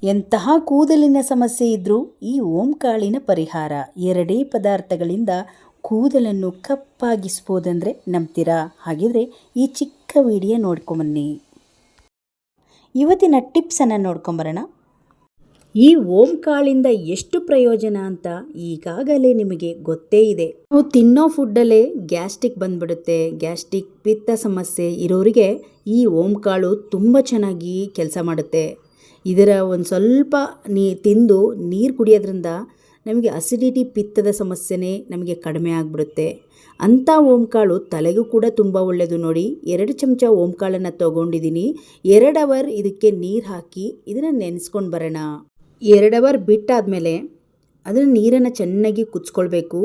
ಎಂತಹ ಕೂದಲಿನ ಸಮಸ್ಯೆ ಇದ್ರೂ ಈ ಓಂಕಾಳಿನ ಪರಿಹಾರ 2 ಪದಾರ್ಥಗಳಿಂದ ಕೂದಲನ್ನು ಕಪ್ಪಾಗಿಸ್ಬೋದಂದರೆ ನಂಬ್ತೀರಾ? ಹಾಗಿದ್ರೆ ಈ ಚಿಕ್ಕ ವಿಡಿಯೋ ನೋಡ್ಕೊಂಬನ್ನಿ. ಇವತ್ತಿನ ಟಿಪ್ಸನ್ನು ನೋಡ್ಕೊಂಬರೋಣ. ಈ ಓಂಕಾಳಿಂದ ಎಷ್ಟು ಪ್ರಯೋಜನ ಅಂತ ಈಗಾಗಲೇ ನಿಮಗೆ ಗೊತ್ತೇ ಇದೆ. ನಾವು ತಿನ್ನೋ ಫುಡ್ಡಲ್ಲೇ ಗ್ಯಾಸ್ಟ್ರಿಕ್ ಬಂದ್ಬಿಡುತ್ತೆ. ಗ್ಯಾಸ್ಟ್ರಿಕ್ ಪಿತ್ತ ಸಮಸ್ಯೆ ಇರೋರಿಗೆ ಈ ಓಂಕಾಳು ತುಂಬ ಚೆನ್ನಾಗಿ ಕೆಲಸ ಮಾಡುತ್ತೆ. ಇದರ ಒಂದು ಸ್ವಲ್ಪ ತಿಂದು ನೀರು ಕುಡಿಯೋದ್ರಿಂದ ನಮಗೆ ಅಸಿಡಿಟಿ ಪಿತ್ತದ ಸಮಸ್ಯೆನೇ ನಮಗೆ ಕಡಿಮೆ ಆಗಿಬಿಡುತ್ತೆ. ಅಂಥ ಓಂಕಾಳು ತಲೆಗೂ ಕೂಡ ತುಂಬ ಒಳ್ಳೆಯದು. ನೋಡಿ, 2 ಚಮಚ ಓಂಕಾಳನ್ನು ತೊಗೊಂಡಿದ್ದೀನಿ. 2 ಅವರ್ ಇದಕ್ಕೆ ನೀರು ಹಾಕಿ ಇದನ್ನು ನೆನೆಸ್ಕೊಂಡು ಬರೋಣ. 2 ಅವರ್ ಬಿಟ್ಟಾದಮೇಲೆ ಅದನ್ನು ನೀರನ್ನು ಚೆನ್ನಾಗಿ ಕುದಿಸ್ಕೊಳ್ಬೇಕು.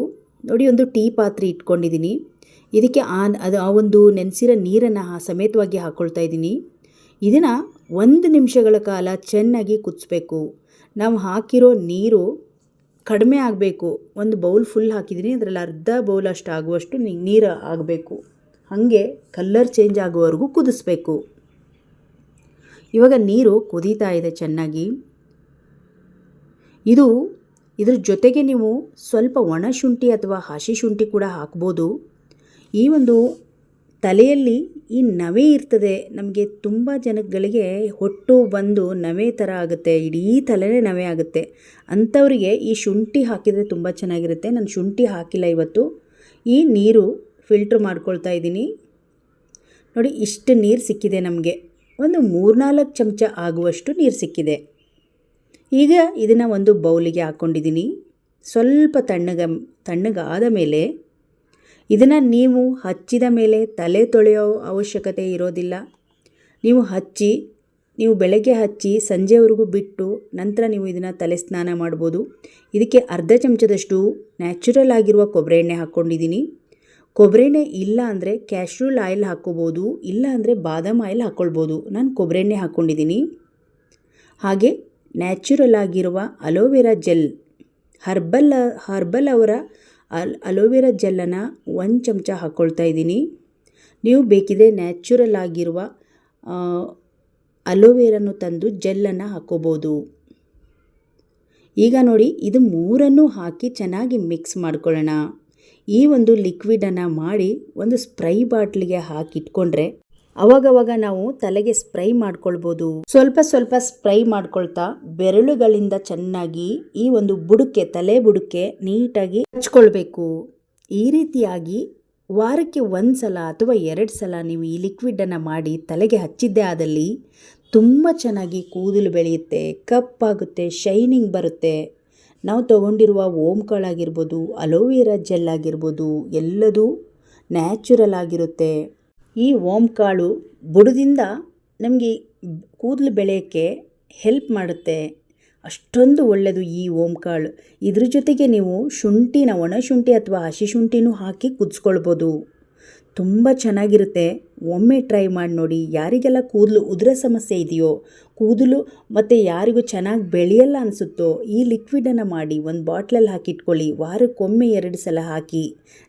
ನೋಡಿ, ಒಂದು ಟೀ ಪಾತ್ರೆ ಇಟ್ಕೊಂಡಿದ್ದೀನಿ. ಇದಕ್ಕೆ ಆ ಒಂದು ನೆನೆಸಿರೋ ನೀರನ್ನು ಸಮೇತವಾಗಿ ಹಾಕ್ಕೊಳ್ತಾ ಇದ್ದೀನಿ. ಇದನ್ನು 1 ನಿಮಿಷಗಳ ಕಾಲ ಚೆನ್ನಾಗಿ ಕುದಿಸ್ಬೇಕು. ನಾವು ಹಾಕಿರೋ ನೀರು ಕಡಿಮೆ ಆಗಬೇಕು. ಒಂದು ಬೌಲ್ ಫುಲ್ ಹಾಕಿದ್ದೀನಿ, ಅದರಲ್ಲಿ ಅರ್ಧ ಬೌಲ್ ಅಷ್ಟು ಆಗುವಷ್ಟು ನೀರು ಆಗಬೇಕು. ಹಾಗೆ ಕಲರ್ ಚೇಂಜ್ ಆಗುವವರೆಗೂ ಕುದಿಸ್ಬೇಕು. ಇವಾಗ ನೀರು ಕುದೀತಾ ಇದೆ ಚೆನ್ನಾಗಿ. ಇದ್ರ ಜೊತೆಗೆ ನೀವು ಸ್ವಲ್ಪ ಒಣ ಶುಂಠಿ ಅಥವಾ ಹಸಿ ಶುಂಠಿ ಕೂಡ ಹಾಕ್ಬೋದು. ಈ ಒಂದು ತಲೆಯಲ್ಲಿ ಈ ನವೆ ಇರ್ತದೆ, ನಮಗೆ ತುಂಬ ಜನಗಳಿಗೆ ಹೊಟ್ಟು ಬಂದು ನವೆ ಥರ ಆಗುತ್ತೆ, ಇಡೀ ತಲೆನೇ ನವೆ ಆಗುತ್ತೆ. ಅಂಥವರಿಗೆ ಈ ಶುಂಠಿ ಹಾಕಿದರೆ ತುಂಬ ಚೆನ್ನಾಗಿರುತ್ತೆ. ನಾನು ಶುಂಠಿ ಹಾಕಿಲ್ಲ ಇವತ್ತು. ಈ ನೀರು ಫಿಲ್ಟ್ರ್ ಮಾಡ್ಕೊಳ್ತಾ ಇದ್ದೀನಿ. ನೋಡಿ, ಇಷ್ಟು ನೀರು ಸಿಕ್ಕಿದೆ ನಮಗೆ. ಒಂದು 3-4 ಚಮಚ ಆಗುವಷ್ಟು ನೀರು ಸಿಕ್ಕಿದೆ. ಈಗ ಇದನ್ನು ಒಂದು ಬೌಲಿಗೆ ಹಾಕ್ಕೊಂಡಿದ್ದೀನಿ. ಸ್ವಲ್ಪ ತಣ್ಣಗಾದ ಮೇಲೆ ಇದನ್ನು ನೀವು ಹಚ್ಚಿದ ಮೇಲೆ ತಲೆ ತೊಳೆಯೋ ಅವಶ್ಯಕತೆ ಇರೋದಿಲ್ಲ. ನೀವು ಬೆಳಗ್ಗೆ ಹಚ್ಚಿ ಸಂಜೆವರೆಗೂ ಬಿಟ್ಟು ನಂತರ ನೀವು ಇದನ್ನು ತಲೆ ಸ್ನಾನ ಮಾಡ್ಬೋದು. ಇದಕ್ಕೆ ಅರ್ಧ ಚಮಚದಷ್ಟು ನ್ಯಾಚುರಲ್ ಆಗಿರುವ ಕೊಬ್ಬರಿ ಎಣ್ಣೆ ಹಾಕ್ಕೊಂಡಿದ್ದೀನಿ. ಕೊಬ್ಬರಿ ಎಣ್ಣೆ ಇಲ್ಲ ಅಂದರೆ ಕ್ಯಾಶ್ಯೂಲ್ ಆಯಿಲ್ ಹಾಕ್ಕೋಬೋದು, ಇಲ್ಲ ಅಂದರೆ ಬಾದಾಮ್ ಆಯಿಲ್ ಹಾಕ್ಕೊಳ್ಬೋದು. ನಾನು ಕೊಬ್ಬರಿ ಎಣ್ಣೆ ಹಾಕ್ಕೊಂಡಿದ್ದೀನಿ. ಹಾಗೆ ನ್ಯಾಚುರಲ್ ಆಗಿರುವ ಅಲೋವೆರಾ ಜೆಲ್, ಹರ್ಬಲ್ ಅವರ ಅಲೋವೆರಾ ಜೆಲ್ಲನ್ನು 1 ಚಮಚ ಹಾಕ್ಕೊಳ್ತಾ ಇದ್ದೀನಿ. ನೀವು ಬೇಕಿದ್ರೆ ನ್ಯಾಚುರಲ್ ಆಗಿರುವ ಅಲೋವೆರಾನು ತಂದು ಜೆಲ್ಲನ್ನು ಹಾಕ್ಕೋಬೋದು. ಈಗ ನೋಡಿ, ಇದು 3 ಹಾಕಿ ಚೆನ್ನಾಗಿ ಮಿಕ್ಸ್ ಮಾಡ್ಕೊಳ್ಳೋಣ. ಈ ಒಂದು ಲಿಕ್ವಿಡನ್ನು ಮಾಡಿ ಒಂದು ಸ್ಪ್ರೈ ಬಾಟ್ಲಿಗೆ ಹಾಕಿಟ್ಕೊಂಡ್ರೆ ಅವಾಗವಾಗ ನಾವು ತಲೆಗೆ ಸ್ಪ್ರೈ ಮಾಡ್ಕೊಳ್ಬೋದು. ಸ್ವಲ್ಪ ಸ್ಪ್ರೈ ಮಾಡ್ಕೊಳ್ತಾ ಬೆರಳುಗಳಿಂದ ಚೆನ್ನಾಗಿ ಈ ಒಂದು ತಲೆ ಬುಡಕ್ಕೆ ನೀಟಾಗಿ ಹಚ್ಕೊಳ್ಬೇಕು. ಈ ರೀತಿಯಾಗಿ ವಾರಕ್ಕೆ 1 ಸಲ ಅಥವಾ 2 ಸಲ ನೀವು ಈ ಲಿಕ್ವಿಡನ್ನು ಮಾಡಿ ತಲೆಗೆ ಹಚ್ಚಿದ್ದೇ ಆದಲ್ಲಿ ತುಂಬ ಚೆನ್ನಾಗಿ ಕೂದಲು ಬೆಳೆಯುತ್ತೆ, ಕಪ್ಪಾಗುತ್ತೆ, ಶೈನಿಂಗ್ ಬರುತ್ತೆ. ನಾವು ತಗೊಂಡಿರುವ ಓಂಕಾಳಾಗಿರ್ಬೋದು, ಅಲೋವೆರಾ ಜೆಲ್ ಆಗಿರ್ಬೋದು, ಎಲ್ಲದೂ ನ್ಯಾಚುರಲ್ ಆಗಿರುತ್ತೆ. ಈ ಓಂಕಾಳು ಬುಡದಿಂದ ನಮಗೆ ಕೂದಲು ಬೆಳೆಯೋಕ್ಕೆ ಹೆಲ್ಪ್ ಮಾಡುತ್ತೆ. ಅಷ್ಟೊಂದು ಒಳ್ಳೆಯದು ಈ ಓಂಕಾಳು. ಇದ್ರ ಜೊತೆಗೆ ನೀವು ಒಣ ಶುಂಠಿ ಅಥವಾ ಹಸಿ ಶುಂಠಿನೂ ಹಾಕಿ ಕುದಿಸ್ಕೊಳ್ಬೋದು. ತುಂಬ ಚೆನ್ನಾಗಿರುತ್ತೆ. ಒಮ್ಮೆ ಟ್ರೈ ಮಾಡಿ ನೋಡಿ. ಯಾರಿಗೆಲ್ಲ ಕೂದಲು ಉದುರ ಸಮಸ್ಯೆ ಇದೆಯೋ, ಕೂದಲು ಮತ್ತು ಯಾರಿಗೂ ಚೆನ್ನಾಗಿ ಬೆಳೆಯಲ್ಲ ಅನಿಸುತ್ತೋ, ಈ ಲಿಕ್ವಿಡನ್ನು ಮಾಡಿ ಒಂದು ಬಾಟ್ಲಲ್ಲಿ ಹಾಕಿಟ್ಕೊಳ್ಳಿ. ವಾರಕ್ಕೊಮ್ಮೆ 2 ಸಲ ಹಾಕಿ.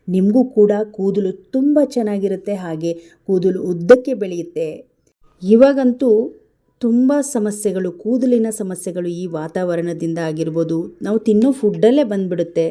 ನಿಮಗೂ ಕೂಡ ಕೂದಲು ತುಂಬ ಚೆನ್ನಾಗಿರುತ್ತೆ, ಹಾಗೆ ಕೂದಲು ಉದ್ದಕ್ಕೆ ಬೆಳೆಯುತ್ತೆ. ಇವಾಗಂತೂ ತುಂಬ ಸಮಸ್ಯೆಗಳು, ಕೂದಲಿನ ಸಮಸ್ಯೆಗಳು ಈ ವಾತಾವರಣದಿಂದ ಆಗಿರ್ಬೋದು, ನಾವು ತಿನ್ನೋ ಫುಡ್ಡಲ್ಲೇ ಬಂದ್ಬಿಡುತ್ತೆ.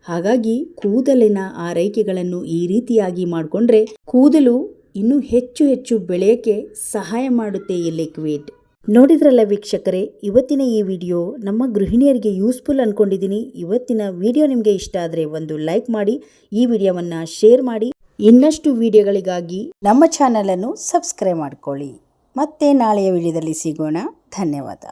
ಹಾಗಾಗಿ ಕೂದಲಿನ ಆರೈಕೆಗಳನ್ನು ಈ ರೀತಿಯಾಗಿ ಮಾಡಿಕೊಂಡ್ರೆ ಕೂದಲು ಇನ್ನೂ ಹೆಚ್ಚು ಬೆಳೆಯೋಕ್ಕೆ ಸಹಾಯ ಮಾಡುತ್ತೆ ಈ ಲಿಕ್ವಿಡ್. ನೋಡಿದ್ರಲ್ಲ ವೀಕ್ಷಕರೇ, ಇವತ್ತಿನ ಈ ವಿಡಿಯೋ ನಮ್ಮ ಗೃಹಿಣಿಯರಿಗೆ ಯೂಸ್ಫುಲ್ ಅಂದ್ಕೊಂಡಿದ್ದೀನಿ. ಇವತ್ತಿನ ವಿಡಿಯೋ ನಿಮಗೆ ಇಷ್ಟ ಆದರೆ ಒಂದು ಲೈಕ್ ಮಾಡಿ, ಈ ವಿಡಿಯೋವನ್ನು ಶೇರ್ ಮಾಡಿ. ಇನ್ನಷ್ಟು ವಿಡಿಯೋಗಳಿಗಾಗಿ ನಮ್ಮ ಚಾನಲನ್ನು ಸಬ್ಸ್ಕ್ರೈಬ್ ಮಾಡ್ಕೊಳ್ಳಿ. ಮತ್ತೆ ನಾಳೆಯ ವಿಡಿಯೋದಲ್ಲಿ ಸಿಗೋಣ. ಧನ್ಯವಾದ.